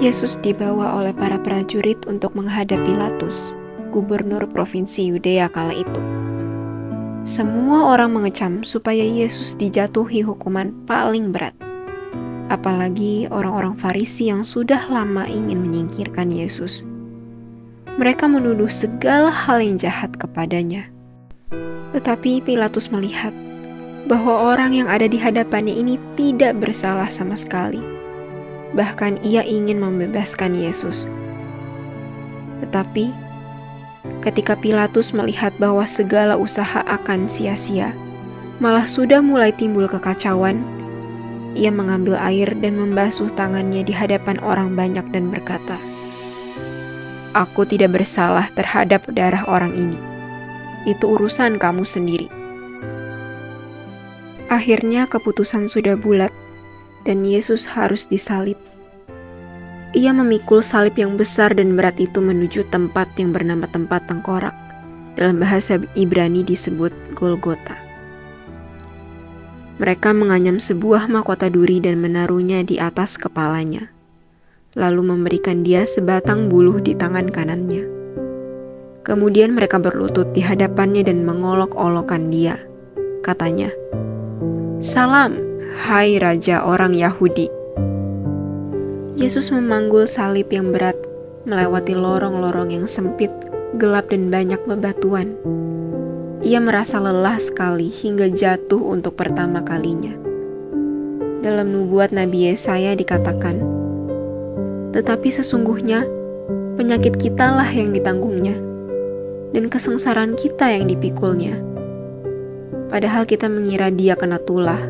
Yesus dibawa oleh para prajurit untuk menghadap Pilatus, gubernur provinsi Yudea kala itu. Semua orang mengecam supaya Yesus dijatuhi hukuman paling berat. Apalagi orang-orang Farisi yang sudah lama ingin menyingkirkan Yesus. Mereka menuduh segala hal yang jahat kepadanya. Tetapi Pilatus melihat bahwa orang yang ada di hadapannya ini tidak bersalah sama sekali. Bahkan ia ingin membebaskan Yesus. Tetapi ketika Pilatus melihat bahwa segala usaha akan sia-sia, malah sudah mulai timbul kekacauan, ia mengambil air dan membasuh tangannya di hadapan orang banyak dan berkata, "Aku tidak bersalah terhadap darah orang ini. Itu urusan kamu sendiri." Akhirnya keputusan sudah bulat dan Yesus harus disalib. Ia memikul salib yang besar dan berat itu menuju tempat yang bernama tempat tengkorak. Dalam bahasa Ibrani disebut Golgota. Mereka menganyam sebuah mahkota duri dan menaruhnya di atas kepalanya, lalu memberikan dia sebatang buluh di tangan kanannya. Kemudian mereka berlutut di hadapannya dan mengolok-olokkan dia. Katanya, "Salam, hai Raja orang Yahudi." Yesus memanggul salib yang berat melewati lorong-lorong yang sempit, gelap dan banyak bebatuan. Ia merasa lelah sekali hingga jatuh untuk pertama kalinya. Dalam nubuat Nabi Yesaya dikatakan, "Tetapi sesungguhnya penyakit kitalah yang ditanggungnya, dan kesengsaraan kita yang dipikulnya. Padahal kita mengira dia kena tulah,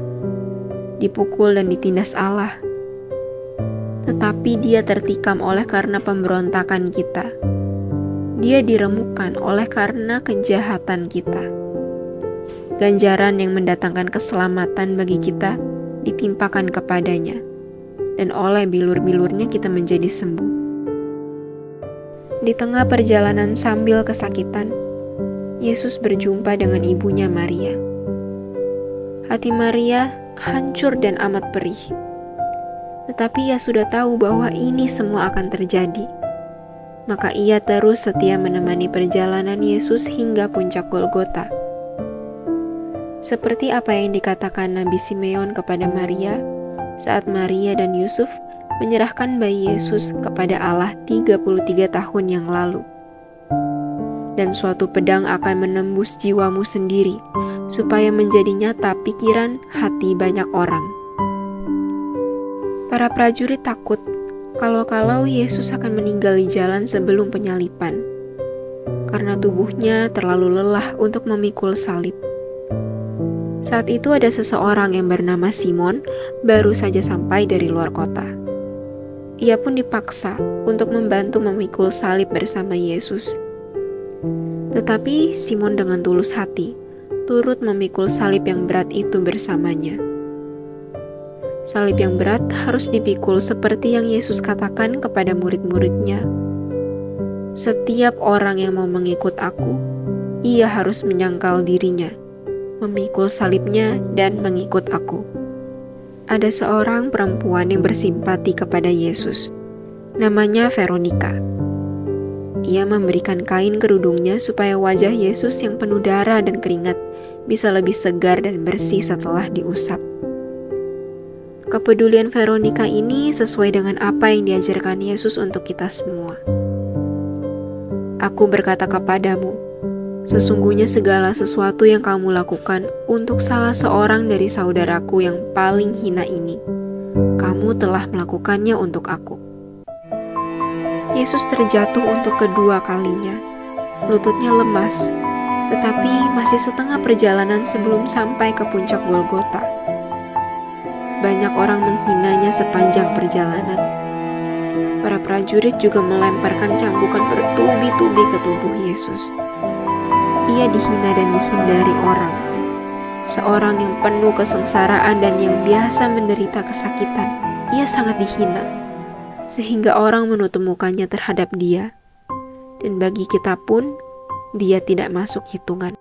dipukul dan ditindas Allah. Tetapi dia tertikam oleh karena pemberontakan kita. Dia diremukkan oleh karena kejahatan kita. Ganjaran yang mendatangkan keselamatan bagi kita ditimpakan kepadanya, dan oleh bilur-bilurnya kita menjadi sembuh." Di tengah perjalanan sambil kesakitan, Yesus berjumpa dengan ibunya Maria. Hati Maria hancur dan amat perih. Tetapi ia sudah tahu bahwa ini semua akan terjadi. Maka ia terus setia menemani perjalanan Yesus hingga puncak Golgota. Seperti apa yang dikatakan Nabi Simeon kepada Maria saat Maria dan Yusuf menyerahkan bayi Yesus kepada Allah 33 tahun yang lalu. "Dan suatu pedang akan menembus jiwamu sendiri, supaya menjadi nyata pikiran hati banyak orang." Para prajurit takut kalau Yesus akan meninggal di jalan sebelum penyalipan, karena tubuhnya terlalu lelah untuk memikul salib. Saat itu ada seseorang yang bernama Simon baru saja sampai dari luar kota. Ia pun dipaksa untuk membantu memikul salib bersama Yesus. Tetapi Simon dengan tulus hati turut memikul salib yang berat itu bersamanya. Salib yang berat harus dipikul seperti yang Yesus katakan kepada murid-muridnya. "Setiap orang yang mau mengikut aku, ia harus menyangkal dirinya, memikul salibnya dan mengikut aku." Ada seorang perempuan yang bersimpati kepada Yesus. Namanya Veronika. Ia memberikan kain kerudungnya supaya wajah Yesus yang penuh darah dan keringat bisa lebih segar dan bersih setelah diusap. Kepedulian Veronika ini sesuai dengan apa yang diajarkan Yesus untuk kita semua. "Aku berkata kepadamu, sesungguhnya segala sesuatu yang kamu lakukan untuk salah seorang dari saudaraku yang paling hina ini, kamu telah melakukannya untuk aku." Yesus terjatuh untuk kedua kalinya. Lututnya lemas, tetapi masih setengah perjalanan sebelum sampai ke puncak Golgota. Banyak orang menghinanya sepanjang perjalanan. Para prajurit juga melemparkan cambukan bertubi-tubi ke tubuh Yesus. Ia dihina dan dihindari orang. Seorang yang penuh kesengsaraan dan yang biasa menderita kesakitan, ia sangat dihina, sehingga orang menutup mukanya terhadap dia. Dan bagi kita pun, dia tidak masuk hitungan.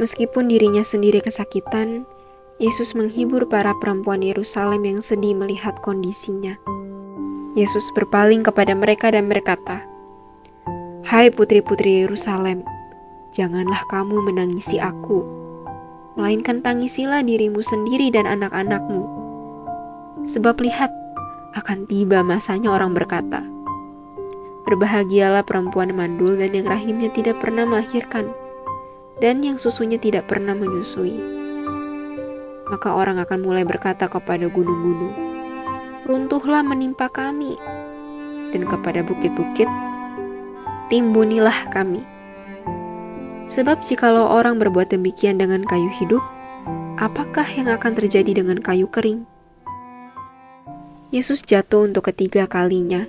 Meskipun dirinya sendiri kesakitan, Yesus menghibur para perempuan Yerusalem yang sedih melihat kondisinya. Yesus berpaling kepada mereka dan berkata, "Hai putri-putri Yerusalem, janganlah kamu menangisi aku, melainkan tangisilah dirimu sendiri dan anak-anakmu. Sebab lihat, akan tiba masanya orang berkata, berbahagialah perempuan mandul dan yang rahimnya tidak pernah melahirkan, dan yang susunya tidak pernah menyusui. Maka orang akan mulai berkata kepada gunung-gunung, runtuhlah menimpa kami, dan kepada bukit-bukit, timbunilah kami. Sebab jikalau orang berbuat demikian dengan kayu hidup, apakah yang akan terjadi dengan kayu kering?" Yesus jatuh untuk ketiga kalinya.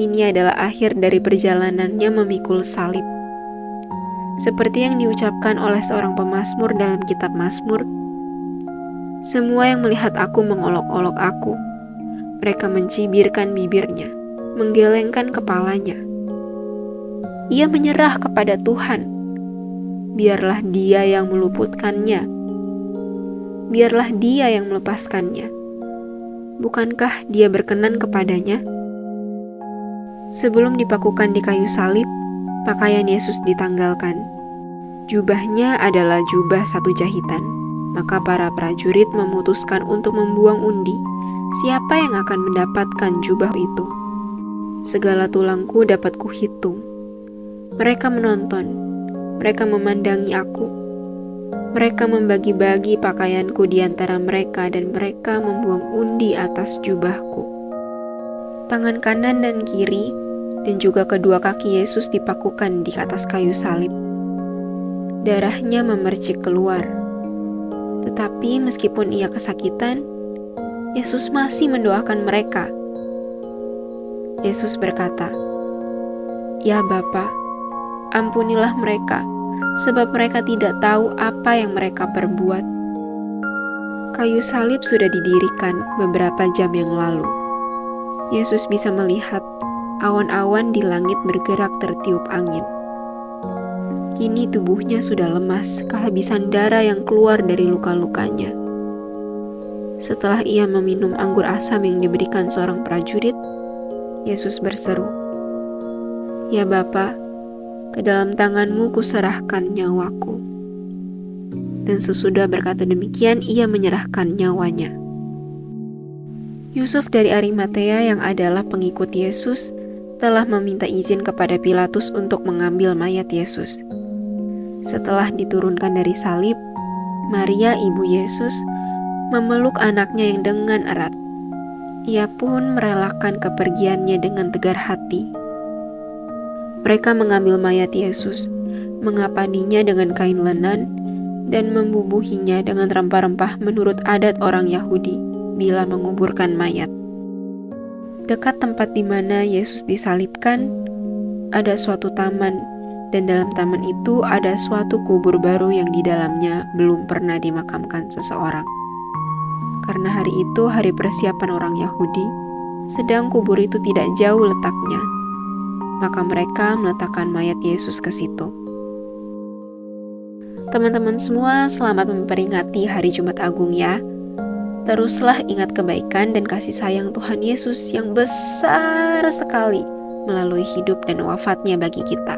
Ini adalah akhir dari perjalanannya memikul salib. Seperti yang diucapkan oleh seorang pemazmur dalam kitab Mazmur, "Semua yang melihat aku mengolok-olok aku. Mereka mencibirkan bibirnya, menggelengkan kepalanya. Ia menyerah kepada Tuhan. Biarlah Dia yang meluputkannya. Biarlah Dia yang melepaskannya. Bukankah Dia berkenan kepadanya?" Sebelum dipakukan di kayu salib, pakaian Yesus ditanggalkan. Jubahnya adalah jubah satu jahitan. Maka para prajurit memutuskan untuk membuang undi. Siapa yang akan mendapatkan jubah itu? Segala tulangku dapat kuhitung. Mereka menonton. Mereka memandangi aku. Mereka membagi-bagi pakaianku di antara mereka dan mereka membuang undi atas jubahku. Tangan kanan dan kiri dan juga kedua kaki Yesus dipakukan di atas kayu salib. Darahnya memercik keluar. Tetapi meskipun ia kesakitan, Yesus masih mendoakan mereka. Yesus berkata, "Ya Bapa, ampunilah mereka, sebab mereka tidak tahu apa yang mereka perbuat." Kayu salib sudah didirikan beberapa jam yang lalu. Yesus bisa melihat awan-awan di langit bergerak tertiup angin. Kini tubuhnya sudah lemas, kehabisan darah yang keluar dari luka-lukanya. Setelah ia meminum anggur asam yang diberikan seorang prajurit, Yesus berseru, "Ya Bapa, ke dalam tangan-Mu kuserahkan nyawaku." Dan sesudah berkata demikian, ia menyerahkan nyawanya. Yusuf dari Arimatea yang adalah pengikut Yesus telah meminta izin kepada Pilatus untuk mengambil mayat Yesus. Setelah diturunkan dari salib, Maria ibu Yesus memeluk anaknya yang dengan erat. Ia pun merelakan kepergiannya dengan tegar hati. Mereka mengambil mayat Yesus, mengapaninya dengan kain lenan, dan membubuhinya dengan rempah-rempah menurut adat orang Yahudi bila menguburkan mayat. Dekat tempat di mana Yesus disalibkan, ada suatu taman, dan dalam taman itu ada suatu kubur baru yang di dalamnya belum pernah dimakamkan seseorang. Karena hari itu hari persiapan orang Yahudi, sedang kubur itu tidak jauh letaknya, maka mereka meletakkan mayat Yesus ke situ. Teman-teman semua, selamat memperingati Hari Jumat Agung ya. Teruslah ingat kebaikan dan kasih sayang Tuhan Yesus yang besar sekali melalui hidup dan wafatnya bagi kita.